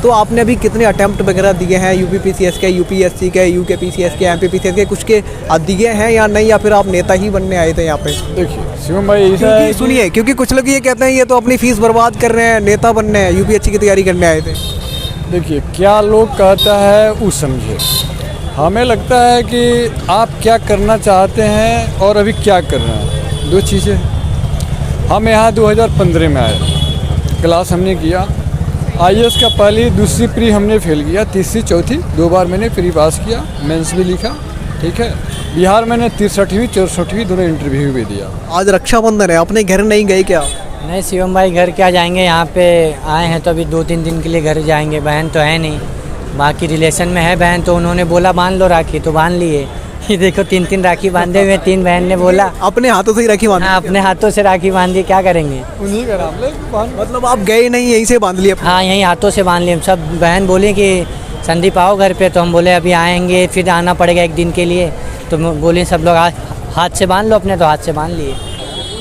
तो आपने अभी कितने अटैम्प्ट वगैरह दिए हैं यूपीपीसीएस के, यूपीएससी के, यूकेपीसीएस के, एमपीपीसीएस के, कुछ के दिए हैं या नहीं, या फिर आप नेता ही बनने आए थे यहाँ पे? देखिए शिवम भाई, ऐसा है सुनिए, क्योंकि कुछ लोग ये कहते हैं ये तो अपनी फीस बर्बाद कर रहे हैं, नेता बनने हैं, यूपीएससी की तैयारी करने आए थे। देखिए क्या लोग कहता है वो समझे। हमें लगता है कि आप क्या करना चाहते हैं और अभी क्या कर रहे हैं, दो चीज़ें। हम यहाँ 2015 में आए, क्लास हमने किया, आईएएस का पहली दूसरी प्री हमने फेल किया, तीसरी चौथी 2 बार मैंने प्री पास किया, मेंस भी लिखा, ठीक है। बिहार मैंने 63वीं 64वीं दोनों इंटरव्यू भी दिया। आज रक्षाबंधन है, अपने घर नहीं गए क्या? नहीं शिवम भाई, घर क्या जाएंगे, यहाँ पे आए हैं तो अभी 2-3 दिन के लिए घर जाएंगे। बहन तो है नहीं, बाकी रिलेशन में है बहन, तो उन्होंने बोला बांध लो राखी, तो बांध लिए। ये देखो 3-3 राखी बांधे हुए, 3 बहन ने बोला अपने हाथों से ही राखी बांधी? हाँ, अपने हाथों से राखी बांधी, क्या करेंगे। उन्हीं का नाम ले, मतलब आप गए नहीं, यहीं से बांध लिया? हाँ, यहीं हाथों से बांध लिए। सब बहन बोली कि संदीप आओ घर पे, तो हम बोले अभी आएंगे, फिर आना पड़ेगा 1 दिन के लिए, तो बोले सब लोग हाथ से बांध लो अपने, तो हाथ से बांध लिए।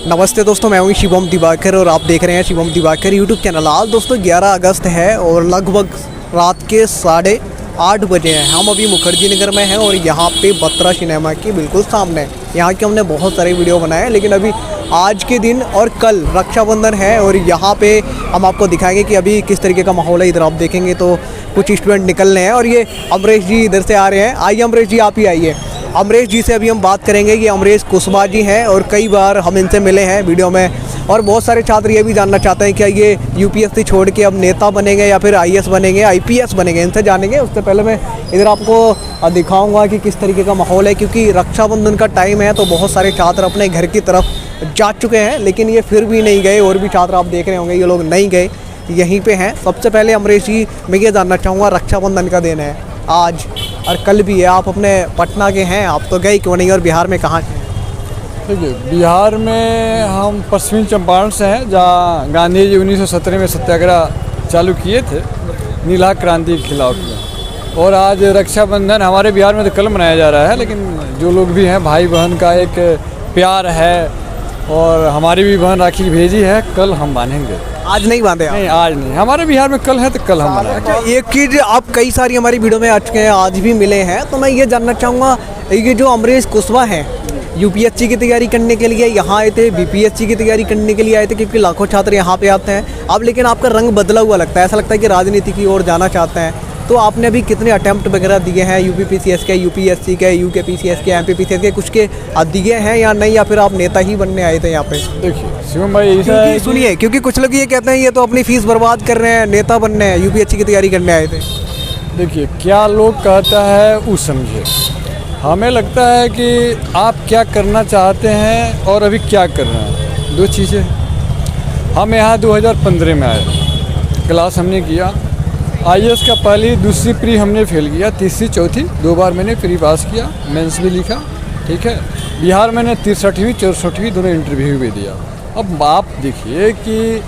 नमस्ते दोस्तों, मैं हूं शिवम दिवाकर और आप देख रहे हैं शिवम दिवाकर यूट्यूब चैनल। आज दोस्तों 11 अगस्त है और लगभग रात के 8:30 बजे हैं। हम अभी मुखर्जी नगर में हैं और यहाँ पे बत्रा सिनेमा के बिल्कुल सामने, यहाँ के हमने बहुत सारे वीडियो बनाए हैं, लेकिन अभी आज के दिन और कल रक्षाबंधन है और यहाँ पे हम आपको दिखाएंगे कि अभी किस तरीके का माहौल है। इधर आप देखेंगे तो कुछ स्टूडेंट निकल रहे हैं और ये अमरीश जी इधर से आ रहे हैं। आइए अमरीश जी, आप ही आइए। अमरीश जी से अभी हम बात करेंगे। ये अमरीश कुशवाहा जी हैं और कई बार हम इनसे मिले हैं वीडियो में, और बहुत सारे छात्र ये भी जानना चाहते हैं कि ये यूपीएससी छोड़ के अब नेता बनेंगे या फिर आईएएस बनेंगे, आईपीएस बनेंगे। इनसे जानेंगे। उससे पहले मैं इधर आपको दिखाऊंगा कि किस तरीके का माहौल है, क्योंकि रक्षाबंधन का टाइम है तो बहुत सारे छात्र अपने घर की तरफ जा चुके हैं, लेकिन ये फिर भी नहीं गए। और भी छात्र आप देख रहे होंगे, ये लोग नहीं गए, यहीं पे हैं। सबसे पहले अमरीश जी, मैं ये जानना चाहूँगा, रक्षाबंधन का दिन है आज और कल भी है, आप अपने पटना के हैं, आप तो गए क्यों नहीं, और बिहार में कहाँ के? देखिए बिहार में हम पश्चिमी चंपारण से हैं, जहाँ गांधी जी 1917 में सत्याग्रह चालू किए थे नीला क्रांति के खिलाफ में। और आज रक्षाबंधन हमारे बिहार में तो कल मनाया जा रहा है, लेकिन जो लोग भी हैं, भाई बहन का एक प्यार है और हमारी भी बहन राखी भेजी है, कल हम बांधेंगे। आज नहीं बांधे? नहीं, आज नहीं, हमारे बिहार में कल है तो कल हम मनाएंगे। अच्छा, एक चीज़ आप कई सारी हमारी वीडियो में आ चुके हैं, आज भी मिले हैं, तो मैं ये जानना चाहूँगा, ये जो अमरीश कुशवाहा हैं, यूपीएससी की तैयारी करने के लिए यहाँ आए थे, बीपीएससी की तैयारी करने के लिए आए थे, क्योंकि लाखों छात्र यहाँ पे आते हैं। अब लेकिन आपका रंग बदला हुआ लगता है, ऐसा लगता है कि राजनीति की ओर जाना चाहते हैं। तो आपने अभी कितने अटैम्प्ट वगैरह दिए हैं यूपीपीसीएस के, यूपीएससी के, यूकेपीसीएस के, एमपीपीसीएस के, कुछ के दिए हैं या नहीं, या फिर आप नेता ही बनने आए थे यहाँ पे? देखिए शिवम भाई, ऐसा है सुनिए, क्योंकि कुछ लोग ये कहते हैं ये तो अपनी फीस बर्बाद कर रहे हैं, नेता बनने हैं, यूपीएससी की तैयारी करने आए थे। देखिए क्या लोग कहता है वो समझे। हमें लगता है कि आप क्या करना चाहते हैं और अभी क्या कर रहे हैं, दो चीज़ें। हम यहाँ 2015 में आए, क्लास हमने किया, आईएएस का पहली दूसरी प्री हमने फेल किया, तीसरी चौथी 2 बार मैंने प्री पास किया, मेंस भी लिखा, ठीक है। बिहार मैंने 63वीं 64वीं दोनों इंटरव्यू भी दिया। अब आप देखिए कि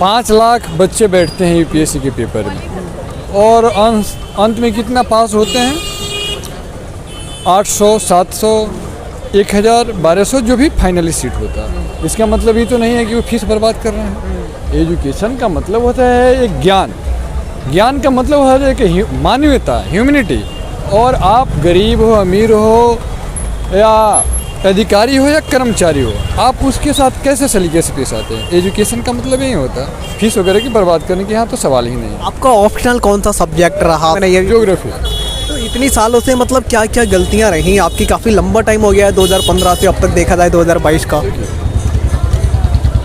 5 लाख बच्चे बैठते हैं यूपीएससी के पेपर में, और अंत में कितना पास होते हैं? 800, 700, 1000, 1200, जो भी फाइनली सीट होता है। इसका मतलब ये तो नहीं है कि वो फीस बर्बाद कर रहे हैं। एजुकेशन का मतलब होता है एक ज्ञान, ज्ञान का मतलब है कि मानवीयता, ह्यूमैनिटी। और आप गरीब हो, अमीर हो, या अधिकारी हो या कर्मचारी हो, आप उसके साथ कैसे सलीके से पेश आते हैं। एजुकेशन का मतलब यही होता है, फीस वगैरह की बर्बाद करने की यहाँ तो सवाल ही नहीं। आपका ऑप्शनल कौन सा सब्जेक्ट रहा? ज्योग्राफी। तो इतनी सालों से मतलब क्या क्या गलतियाँ रही आपकी? काफ़ी लंबा टाइम हो गया है, 2015 से अब तक देखा जाए 2022 का।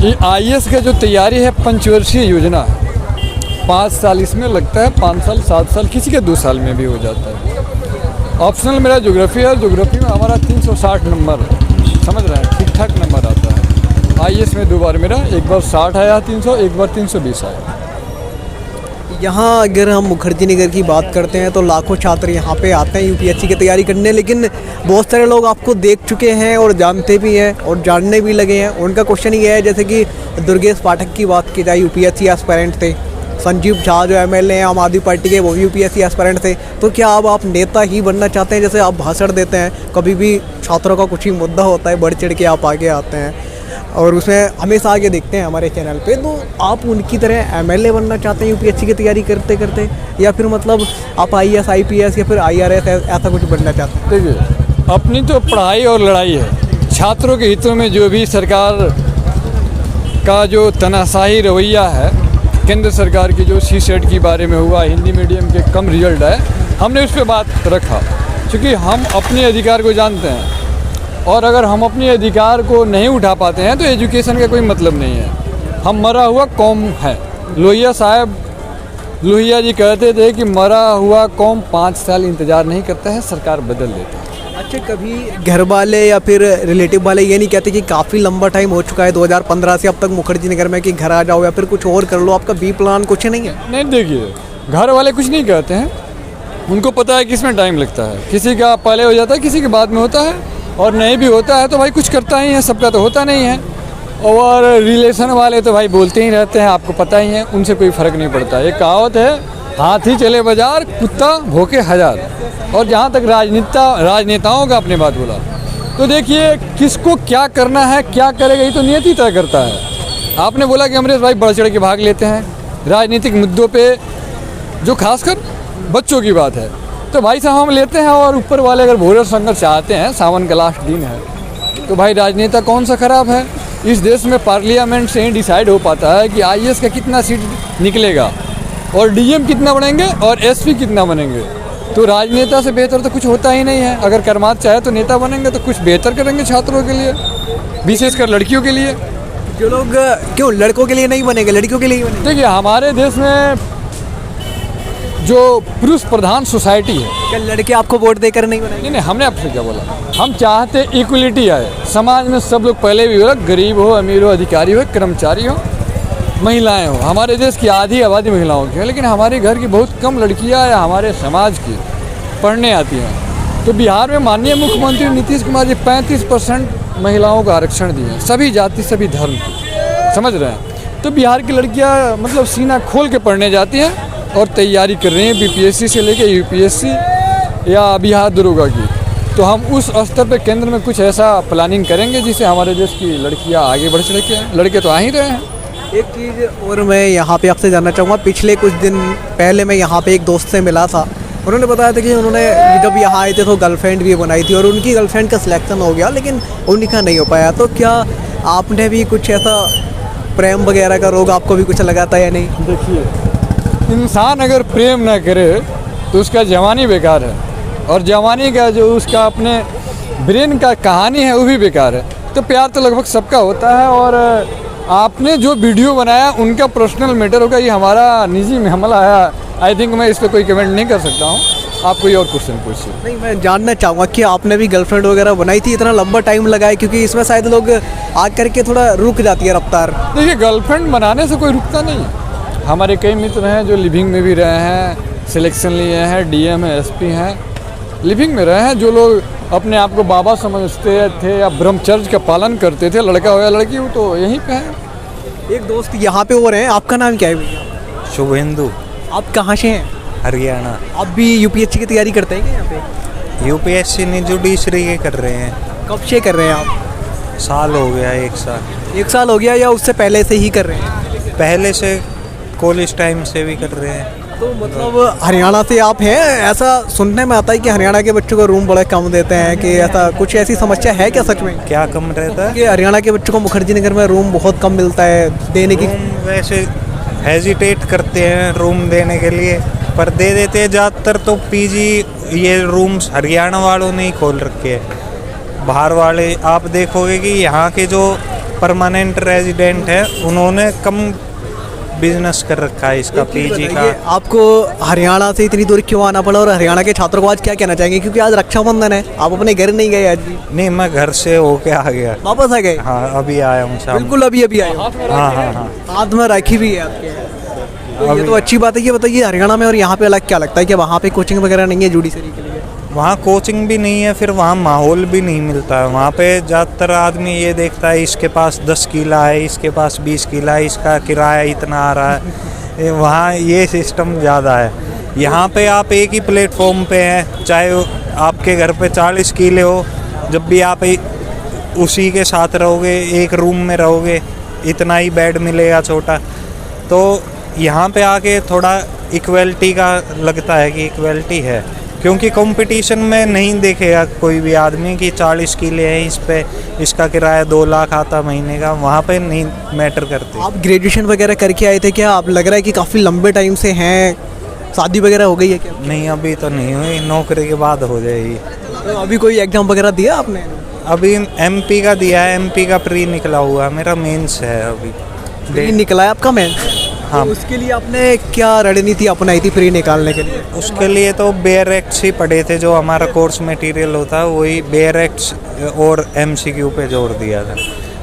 ये आईएएस का जो तैयारी है, पंचवर्षीय योजना, 5 साल इसमें लगता है, 5 साल 7 साल, किसी के 2 साल में भी हो जाता है। ऑप्शनल मेरा ज्योग्राफी है, ज्योग्राफी में हमारा 360 नंबर, समझ रहे हैं, ठीक ठाक नंबर आता है। आईएएस में 2 बार मेरा, एक बार 60 आया 300, एक बार 320 आया। यहाँ अगर हम मुखर्जी नगर की बात करते हैं तो लाखों छात्र यहाँ पे आते हैं यूपीएससी की तैयारी करने, लेकिन बहुत सारे लोग आपको देख चुके हैं और जानते भी हैं और जानने भी लगे हैं। उनका क्वेश्चन ये है, जैसे कि दुर्गेश पाठक की बात की जाए, यूपीएससी एस्पायरेंट थे। संजीव झा जो एमएलए हैं आम आदमी पार्टी के, वो यूपीएससी एस्पायरेंट थे। तो क्या अब आप नेता ही बनना चाहते हैं? जैसे आप भाषण देते हैं, कभी भी छात्रों का कुछ ही मुद्दा होता है, बढ़ चढ़ के आप आगे आते हैं, और उसमें हमेशा आगे देखते हैं हमारे चैनल पे। तो आप उनकी तरह एमएलए बनना चाहते हैं यूपीएससी की तैयारी करते करते, या फिर मतलब आप आईएएस आईपीएस या फिर आईआरएस ऐसा कुछ बनना चाहते हैं? देखिए, अपनी तो पढ़ाई और लड़ाई है। छात्रों के हितों में जो भी सरकार का जो तनाशाही रवैया है, केंद्र सरकार की जो सीसेट के बारे में हुआ, हिंदी मीडियम के कम रिजल्ट है, हमने उस पर बात रखा क्योंकि हम अपने अधिकार को जानते हैं। और अगर हम अपने अधिकार को नहीं उठा पाते हैं तो एजुकेशन का कोई मतलब नहीं है। हम मरा हुआ कौम है। लोहिया जी कहते थे कि मरा हुआ कौम 5 साल इंतज़ार नहीं करता है, सरकार बदल देता है। अच्छा, कभी घर वाले या फिर रिलेटिव वाले ये नहीं कहते कि काफ़ी लंबा टाइम हो चुका है 2015 से अब तक मुखर्जी नगर में, कि घर आ जाओ या फिर कुछ और कर लो, आपका बी प्लान कुछ नहीं है? नहीं, देखिए, घर वाले कुछ नहीं कहते हैं। उनको पता है कि इसमें टाइम लगता है, किसी का पहले हो जाता है, किसी के बाद में होता है, और नहीं भी होता है तो भाई कुछ करता ही है, सबका तो होता नहीं है। और रिलेशन वाले तो भाई बोलते ही रहते हैं, आपको पता ही है, उनसे कोई फ़र्क नहीं पड़ता। एक कहावत है, हाथी चले बाजार, कुत्ता भौंके हजार। और जहाँ तक राजनेताओं का आपने बात बोला, तो देखिए, किसको क्या करना है, क्या करेगा, ये तो नियति तय करता है। आपने बोला कि अमरीश भाई बढ़ चढ़ के भाग लेते हैं राजनीतिक मुद्दों पे, जो खासकर बच्चों की बात है, तो भाई साहब हम लेते हैं। और ऊपर वाले अगर भोरे संघर्ष चाहते हैं, सावन का लास्ट दिन है, तो भाई राजनेता कौन सा खराब है? इस देश में पार्लियामेंट से ही डिसाइड हो पाता है कि आईएएस का कितना सीट निकलेगा, और डीएम कितना बनेंगे, और एसपी कितना बनेंगे। तो राजनेता से बेहतर तो कुछ होता ही नहीं है। अगर कर्मात चाहे तो नेता बनेंगे तो कुछ बेहतर करेंगे छात्रों के लिए, विशेषकर लड़कियों के लिए। जो लोग क्यों लड़कों के लिए नहीं बनेंगे, लड़कियों के लिए ही बनेंगे? देखिए, हमारे देश में जो पुरुष प्रधान सोसाइटी है, क्या लड़के आपको वोट देकर नहीं बनेंगे? नहीं, हमने आपसे क्या बोला, हम चाहते इक्वलिटी आए समाज में। सब लोग पहले भी हो, गरीब हो, अमीर हो, अधिकारी हो, कर्मचारी हो, महिलाएं हो। हमारे देश की आधी आबादी महिलाओं की है, लेकिन हमारे घर की बहुत कम लड़कियां या हमारे समाज की पढ़ने आती हैं। तो बिहार में माननीय मुख्यमंत्री नीतीश कुमार जी 35% महिलाओं को आरक्षण दिए, सभी जाति सभी धर्म की, समझ रहे हैं? तो बिहार की लड़कियां मतलब सीना खोल के पढ़ने जाती हैं और तैयारी कर रही हैं, बीपीएससी से लेके यूपीएससी या बिहार दरोगा की। तो हम उस स्तर पे केंद्र में कुछ ऐसा प्लानिंग करेंगे जिससे हमारे देश की लड़कियां आगे बढ़ चढ़ के, लड़के तो आ ही रहे हैं। एक चीज़ और मैं यहाँ पे आपसे जानना चाहूँगा, पिछले कुछ दिन पहले मैं यहाँ पे एक दोस्त से मिला था, उन्होंने बताया था कि उन्होंने जब यहाँ आए थे तो गर्लफ्रेंड भी बनाई थी और उनकी गर्लफ्रेंड का सिलेक्शन हो गया, लेकिन उनका नहीं हो पाया। तो क्या आपने भी कुछ ऐसा प्रेम वगैरह का रोग आपको भी कुछ लगा था या नहीं? देखिए, इंसान अगर प्रेम ना करे तो उसका जवानी बेकार है, और जवानी का जो उसका अपने ब्रेन का कहानी है वो भी बेकार है। तो प्यार तो लगभग सबका होता है, और आपने जो वीडियो बनाया उनका पर्सनल मैटर होगा, ये हमारा निजी मामला है। आई थिंक मैं इस पर कोई कमेंट नहीं कर सकता हूँ। आप कोई और क्वेश्चन पूछिए। नहीं, मैं जानना चाहूँगा कि आपने भी गर्लफ्रेंड वगैरह बनाई थी, इतना लंबा टाइम लगा है? क्योंकि इसमें शायद लोग आ करके थोड़ा रुक जाती है रफ्तार। देखिए, गर्लफ्रेंड बनाने से कोई रुकता नहीं है। हमारे कई मित्र हैं जो लिविंग में भी रहे हैं, सिलेक्शन लिए हैं, डीएम है, एसपी हैं, लिविंग में रहे हैं। जो लोग अपने आप को बाबा समझते थे या ब्रह्मचर्य का पालन करते थे, लड़का हो या लड़की, वो तो यहीं पे है। एक दोस्त यहाँ पे और हैं, आपका नाम क्या है भैया? शुभेंदु, आप कहाँ से हैं? हरियाणा। आप भी यूपीएससी की तैयारी करते हैं क्या यहाँ पे? यूपीएससी नहीं, जुडिशरी के कर रहे हैं। कब से कर रहे हैं आप? साल हो गया, 1 साल। 1 साल हो गया या उससे पहले से ही कर रहे हैं? पहले से कॉलेज टाइम से भी कर रहे हैं। तो मतलब हरियाणा से आप हैं? ऐसा सुनने में आता है कि हरियाणा के बच्चों को रूम बड़ा कम देते हैं, कि ऐसा कुछ ऐसी समस्या है क्या सच में? क्या कम रहता है? कि हरियाणा के बच्चों को मुखर्जी नगर में रूम बहुत कम मिलता है देने की। रूम वैसे हेजिटेट करते हैं रूम देने के लिए, पर दे देते हैं ज़्यादातर। तो पीजी ये रूम्स हरियाणा वालों ने ही खोल रखे हैं। बाहर वाले आप देखोगे कि यहाँ के जो परमानेंट रेजिडेंट हैं उन्होंने कम बिजनेस कर रखा है इसका, पीजी का। आपको हरियाणा से इतनी दूर क्यों आना पड़ा, और हरियाणा के छात्रों को आज क्या कहना चाहेंगे? क्योंकि आज रक्षाबंधन है, आप अपने घर नहीं गए आज भी? नहीं, मैं घर से होके आ गया, वापस आ गए? हाँ, अभी आया हूँ शाम। बिल्कुल अभी आए हो? हाँ हाँ हाँ। हाथ में राखी भी है आपके? तो ये तो अच्छी बात है। ये बताइए, हरियाणा में और यहाँ पे अलग क्या लगता है? कि वहाँ पे कोचिंग वगैरह नहीं है जुडिशरी के लिए? वहाँ कोचिंग भी नहीं है, फिर वहाँ माहौल भी नहीं मिलता है। वहाँ पे ज़्यादातर आदमी ये देखता है इसके पास 10 किला है, इसके पास 20 किला है, इसका किराया इतना आ रहा है। वहाँ ये सिस्टम ज़्यादा है। यहाँ पे आप एक ही प्लेटफॉर्म पे हैं, चाहे आपके घर पे 40 किले हो, जब भी आप उसी के साथ रहोगे, एक रूम में रहोगे, इतना ही बेड मिलेगा छोटा। तो यहाँ पे आके थोड़ा इक्वलिटी का लगता है कि इक्वलिटी है, क्योंकि कंपटीशन में नहीं देखेगा कोई भी आदमी कि 40 किले हैं इस पे, इसका किराया 2 लाख आता महीने का, वहाँ पे नहीं मैटर करती। आप ग्रेजुएशन वगैरह करके आए थे क्या? आप लग रहा है कि काफ़ी लंबे टाइम से हैं, शादी वगैरह हो गई है क्या? नहीं, अभी तो नहीं हुई, नौकरी के बाद हो जाएगी। तो अभी कोई एग्जाम वगैरह दिया आपने? अभी एमपी का दिया है, एमपी का प्री निकला हुआ है, मेरा मेंस है अभी। प्री निकला है आपका? मैं हाँ। तो उसके लिए आपने क्या रणनीति अपनाई थी प्री निकालने के लिए? उसके लिए तो बेयर एक्ट्स ही पढ़े थे, जो हमारा कोर्स मटेरियल होता है वही बेयर एक्ट्स और एमसीक्यू पे जोर दिया था।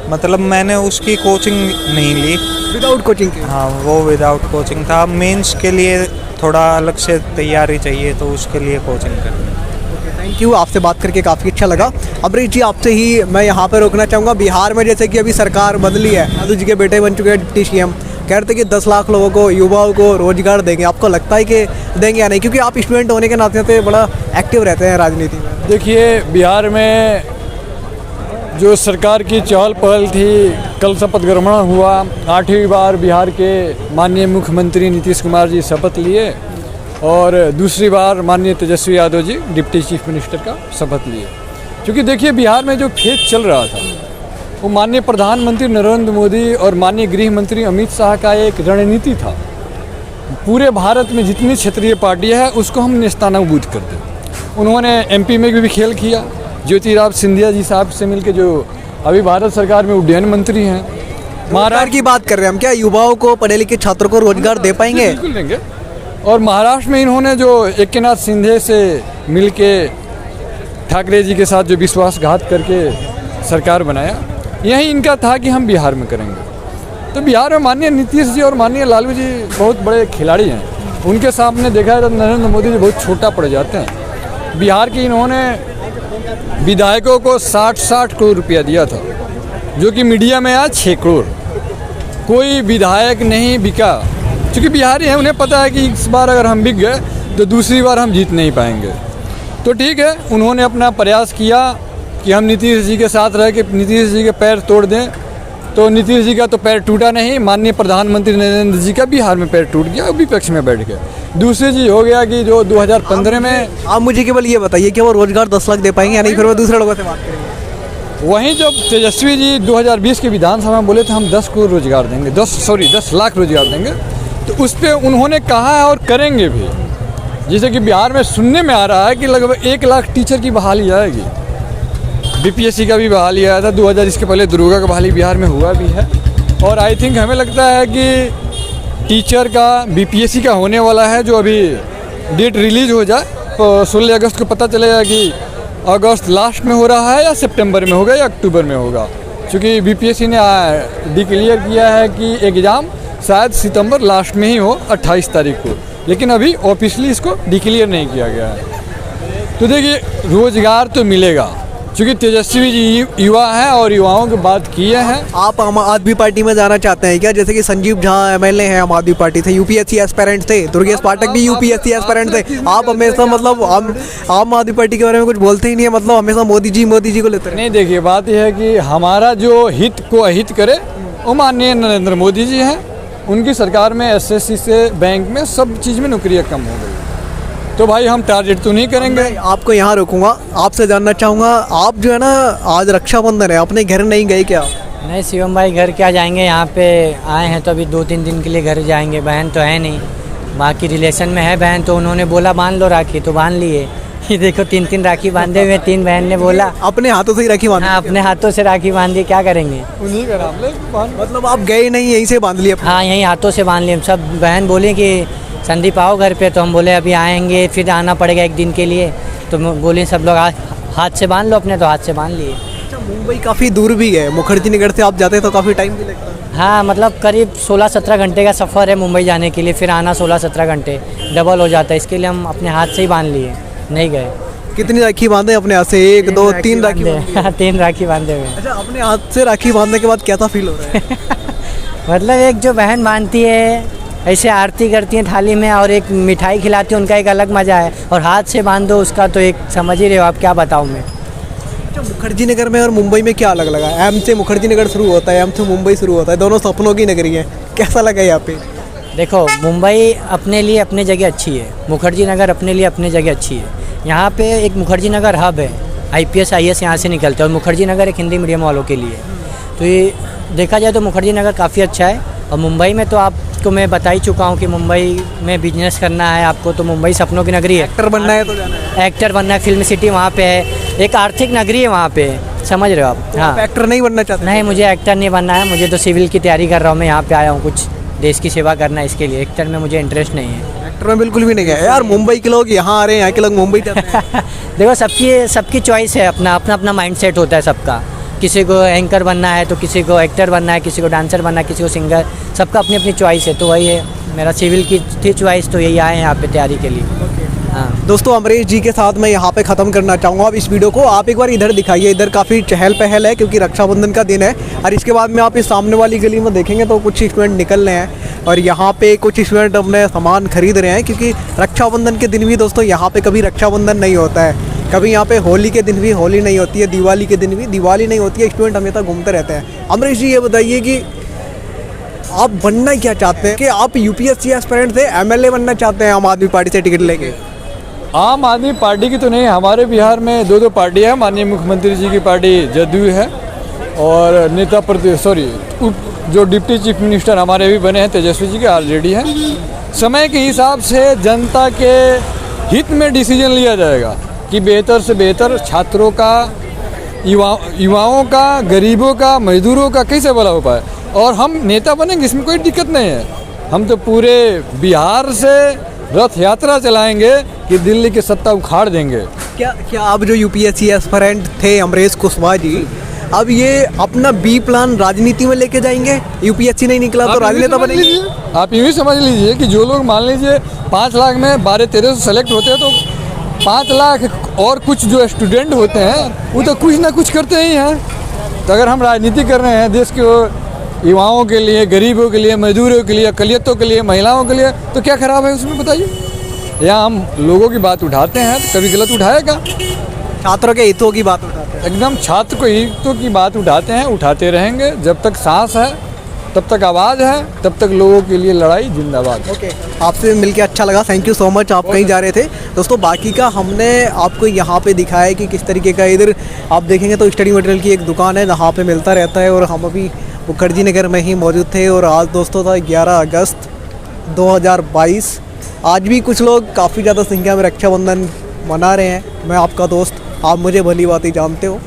मतलब मैंने उसकी कोचिंग नहीं ली, विदाउट कोचिंग के? हाँ, वो विदाउट कोचिंग था। मेंस के लिए थोड़ा अलग से तैयारी चाहिए, तो उसके लिए कोचिंग करनी। थैंक यू, आपसे बात करके काफ़ी अच्छा लगा। अमरीश जी, आपसे ही मैं यहाँ पर रोकना चाहूँगा। बिहार में जैसे कि अभी सरकार बदली है, यादव जी के बेटे बन चुके हैं डिप्टी सीएम, कह रहे थे कि 10 लाख लोगों को, युवाओं को रोजगार देंगे। आपको लगता है कि देंगे या नहीं? क्योंकि आप स्टूडेंट होने के नाते बड़ा एक्टिव रहते हैं राजनीति में। देखिए, बिहार में जो सरकार की चहल पहल थी, कल शपथ ग्रहण हुआ, 8वीं बार बिहार के माननीय मुख्यमंत्री नीतीश कुमार जी शपथ लिए और दूसरी बार माननीय Tejashwi Yadav ji deputy chief minister का शपथ लिए। क्योंकि देखिए, बिहार में जो फेज चल रहा था वो माननीय प्रधानमंत्री नरेंद्र मोदी और माननीय गृह मंत्री अमित शाह का एक रणनीति था। पूरे भारत में जितनी क्षेत्रीय पार्टियां हैं उसको हम नेस्तनाबूद कर दें। उन्होंने एमपी में भी खेल किया, ज्योतिरादित्य सिंधिया जी साहब से मिलकर, जो अभी भारत सरकार में उड्डयन मंत्री हैं। रोजगार की बात कर रहे हैं हम, क्या युवाओं को, पढ़े लिखे छात्रों को रोजगार दे पाएंगे? बिल्कुल देंगे। और महाराष्ट्र में इन्होंने जो एकनाथ शिंदे से मिलके ठाकरे जी के साथ जो विश्वासघात करके सरकार बनाया, यही इनका था कि हम बिहार में करेंगे। तो बिहार में माननीय नीतीश जी और माननीय लालू जी बहुत बड़े खिलाड़ी हैं। उनके सामने देखा है तो नरेंद्र मोदी जी बहुत छोटा पड़ जाते हैं। बिहार के इन्होंने विधायकों को 60 करोड़ रुपया दिया था, जो कि मीडिया में आया 6 करोड़। कोई विधायक नहीं बिका, क्योंकि बिहारी हैं, उन्हें पता है कि इस बार अगर हम बिक गए तो दूसरी बार हम जीत नहीं पाएंगे। तो ठीक है, उन्होंने अपना प्रयास किया कि हम नीतीश जी के साथ रह के नीतीश जी के पैर तोड़ दें। तो नीतीश जी का तो पैर टूटा नहीं, माननीय प्रधानमंत्री नरेंद्र जी का बिहार में पैर टूट गया, विपक्ष में बैठ गए। दूसरी चीज़ हो गया कि जो 2015 में, आप मुझे केवल ये बताइए कि वो रोजगार 10 लाख दे पाएंगे या नहीं, फिर वो दूसरे लोगों से बात करेंगे। वहीं जब तेजस्वी जी 2020 के विधानसभा में बोले थे हम 10 करोड़ रोजगार देंगे, 10 लाख रोजगार देंगे, तो उस पर उन्होंने कहा है और करेंगे भी। जैसे कि बिहार में सुनने में आ रहा है कि लगभग 1 लाख टीचर की बहाली आएगी। बीपीएससी का भी बहाली आया था 2000, इसके पहले दरोगा का बहाली बिहार में हुआ भी है। और आई थिंक हमें लगता है कि टीचर का बीपीएससी का होने वाला है, जो अभी डेट रिलीज हो जाए तो 16 अगस्त को पता चलेगा कि अगस्त लास्ट में हो रहा है या सितंबर में होगा या अक्टूबर में होगा। क्योंकि बीपीएससी ने डिक्लेयर किया है कि एग्ज़ाम शायद सितंबर लास्ट में ही हो, 28 तारीख को, लेकिन अभी ऑफिशियली इसको डिक्लेयर नहीं किया गया है। तो देखिए, रोजगार तो मिलेगा, क्योंकि तेजस्वी जी युवा हैं और युवाओं की बात किए हैं। आप आम आदमी पार्टी में जाना चाहते हैं क्या? जैसे कि संजीव झा एमएलए हैं, आम आदमी पार्टी से, यूपीएससी एस्पिरेंट थे, दुर्गेश पाठक भी यूपीएससी एस्पिरेंट थे। आप हमेशा मतलब आम आदमी पार्टी के बारे में कुछ बोलते ही नहीं है, मतलब हमेशा मोदी जी को लेते हैं। नहीं, देखिए, बात यह है कि हमारा जो हित को अहित करे वो माननीय नरेंद्र मोदी जी हैं। उनकी सरकार में एसएससी से बैंक में सब चीज़ में नौकरियाँ कम हो गई, तो भाई हम टारगेट तो नहीं करेंगे। आपको यहाँ रोकूंगा, आपसे जानना चाहूँगा, आप जो है ना, आज रक्षाबंधन है, अपने घर नहीं गए क्या? नहीं शिवम भाई, घर क्या जाएंगे, यहाँ पे आए हैं तो अभी 2-3 दिन के लिए घर जाएंगे। बहन तो है नहीं, बाकी रिलेशन में है बहन, तो उन्होंने बोला बांध लो राखी, तो बांध लिए। ये देखो 3 राखी बांधे हुए, 3 बहन ने बोला अपने हाथों से ही राखी बांधी? हाँ, अपने हाथों से राखी बांधी, क्या करेंगे। उन्हीं का नाम ले, मतलब आप गए नहीं, यहीं से बांध लिया? हाँ, यहीं हाथों से बांध लिए। सब बहन बोली कि संदीप आओ घर पे, तो हम बोले अभी आएंगे, फिर आना पड़ेगा 1 दिन के लिए। तो बोले सब लोग हाथ से बांध लो अपने, तो हाथ से बांध लिए। अच्छा, मुंबई काफ़ी दूर भी है, मुखर्जी नगर से आप जाते हैं तो काफ़ी टाइम भी लगता है? हाँ, मतलब करीब 16-17 घंटे का सफ़र है मुंबई जाने के लिए, फिर आना 16-17 घंटे डबल हो जाता है। इसके लिए हम अपने हाथ से ही बांध लिए, नहीं गए। कितनी राखी बांधे अपने हाथ से? 1, 2, 3 राखी बांधे? 3 राखी बांधे हुए। अच्छा, अपने हाथ से राखी बांधने के बाद कैसा फील हो रहा है? मतलब एक जो बहन बांधती है, ऐसे आरती करती हैं थाली में, और एक मिठाई खिलाती है, उनका एक अलग मज़ा है। और हाथ से बांध दो उसका तो एक समझ ही रहे हो आप, क्या बताऊँ मैं। अच्छा, मुखर्जी नगर में और मुंबई में क्या अलग लगा? एम से मुखर्जी नगर शुरू होता है, एम से मुंबई शुरू होता है, दोनों सपनों की नगरी है। कैसा लगा यहाँ पे? देखो, मुंबई अपने लिए अपने जगह अच्छी है, मुखर्जी नगर अपने लिए अपने जगह अच्छी है। यहाँ पे एक मुखर्जी नगर हब है, IPS IAS यहाँ से निकलते हैं, और मुखर्जी नगर एक हिंदी मीडियम वालों के लिए। तो ये देखा जाए तो मुखर्जी नगर काफ़ी अच्छा है। और मुंबई में तो आपको मैं बता ही चुका हूँ कि मुंबई में बिजनेस करना है आपको तो मुंबई सपनों की नगरी है। एक्टर बनना है तो जाना है। एक्टर बनना है, फिल्म सिटी वहाँ पे है, एक आर्थिक नगरी है वहाँ पे, समझ रहे हो आप? तो आप एक्टर नहीं बनना चाहते? नहीं, मुझे एक्टर नहीं बनना है, मुझे तो सिविल की तैयारी कर रहा हूँ। मैं यहाँ पे आया हूँ कुछ देश की सेवा करना है, इसके लिए एक्टर में मुझे इंटरेस्ट नहीं है। एक्टर में बिल्कुल भी नहीं है यार। मुंबई के लोग यहाँ आ रहे हैं, यहाँ के लोग मुंबई जाते हैं। देखो, सबकी चॉइस है, अपना अपना माइंड सेट होता है सबका। किसी को एंकर बनना है तो किसी को एक्टर बनना है, किसी को डांसर बनना है, किसी को सिंगर, सबका अपनी अपनी चॉइस है। तो वही है, मेरा सिविल की थी चॉइस, तो यही आए हैं यहाँ पे तैयारी के लिए। हाँ दोस्तों, अमरीश जी के साथ मैं यहाँ पे ख़त्म करना चाहूँगा अब इस वीडियो को। आप एक बार इधर दिखाइए, इधर काफ़ी चहल पहल है क्योंकि रक्षाबंधन का दिन है। और इसके बाद में आप इस सामने वाली गली में देखेंगे तो कुछ स्टूडेंट निकल रहे हैं और यहाँ पे कुछ स्टूडेंट अपने सामान खरीद रहे हैं, क्योंकि रक्षाबंधन के दिन भी दोस्तों यहाँ पे कभी रक्षाबंधन नहीं होता है, कभी यहाँ पे होली के दिन भी होली नहीं होती है, दिवाली के दिन भी दिवाली नहीं होती है। स्टूडेंट हमेशा घूमते रहते हैं। अमरीश जी, ये बताइए कि आप बनना क्या चाहते हैं? कि आप UPSC एस्पिरेंट थे, MLA बनना चाहते हैं आम आदमी पार्टी से टिकट लेके? आम आदमी पार्टी की तो नहीं, हमारे बिहार में दो पार्टियाँ हैं। माननीय मुख्यमंत्री जी की पार्टी जदयू है, और जो डिप्टी चीफ मिनिस्टर हमारे अभी बने हैं तेजस्वी जी के ऑलरेडी हैं। समय के हिसाब से जनता के हित में डिसीजन लिया जाएगा कि बेहतर से बेहतर छात्रों का, युवाओं का, गरीबों का, मजदूरों का कैसे भला हो पाए। और हम नेता बनेंगे, इसमें कोई दिक्कत नहीं है। हम तो पूरे बिहार से रथ यात्रा चलाएंगे कि दिल्ली की सत्ता उखाड़ देंगे। क्या आप जो UPSC एस्पिरेंट थे अमरीश कुशवाहा जी, अब ये अपना B प्लान राजनीति में लेके जाएंगे? UPSC नहीं निकला तो राजनेता बनेंगे? आप यूँ ही समझ लीजिए कि जो लोग मान लीजिए 5 लाख में 12-13 सेलेक्ट होते हैं, तो 5 लाख और कुछ जो स्टूडेंट होते हैं वो तो कुछ ना कुछ करते ही हैं। तो अगर हम राजनीति कर रहे हैं देश के युवाओं के लिए, गरीबों के लिए, मजदूरों के लिए, अकलियतों के लिए, महिलाओं के लिए, तो क्या खराब है उसमें बताइए? या हम लोगों की बात उठाते हैं तो कभी गलत उठाएगा? छात्रों के हितों की बात उठाते हैं। एकदम छात्र को हितों की बात उठाते हैं, उठाते रहेंगे। जब तक सांस है, तब तक आवाज़ है, तब तक लोगों के लिए लड़ाई जिंदाबाद। ओके, आपसे मिलके अच्छा लगा, थैंक यू सो मच। आप कहीं जा रहे थे दोस्तों, बाकी का हमने आपको यहाँ पे दिखाया कि किस तरीके का इधर आप देखेंगे तो स्टडी मटेरियल की एक दुकान है जहाँ पे मिलता रहता है। और हम अभी मुखर्जी नगर में ही मौजूद थे और आज दोस्तों था 11 अगस्त 2022। आज भी कुछ लोग काफ़ी ज़्यादा संख्या में रक्षाबंधन मना रहे हैं। मैं आपका दोस्त, आप मुझे भली बात ही जानते हो,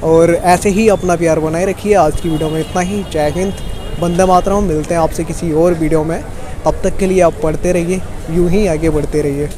और ऐसे ही अपना प्यार बनाए रखिए। आज की वीडियो में इतना ही। जय हिंद, वंदे मातरम। मिलते हैं आपसे किसी और वीडियो में, तब तक के लिए आप पढ़ते रहिए, यूं ही आगे बढ़ते रहिए।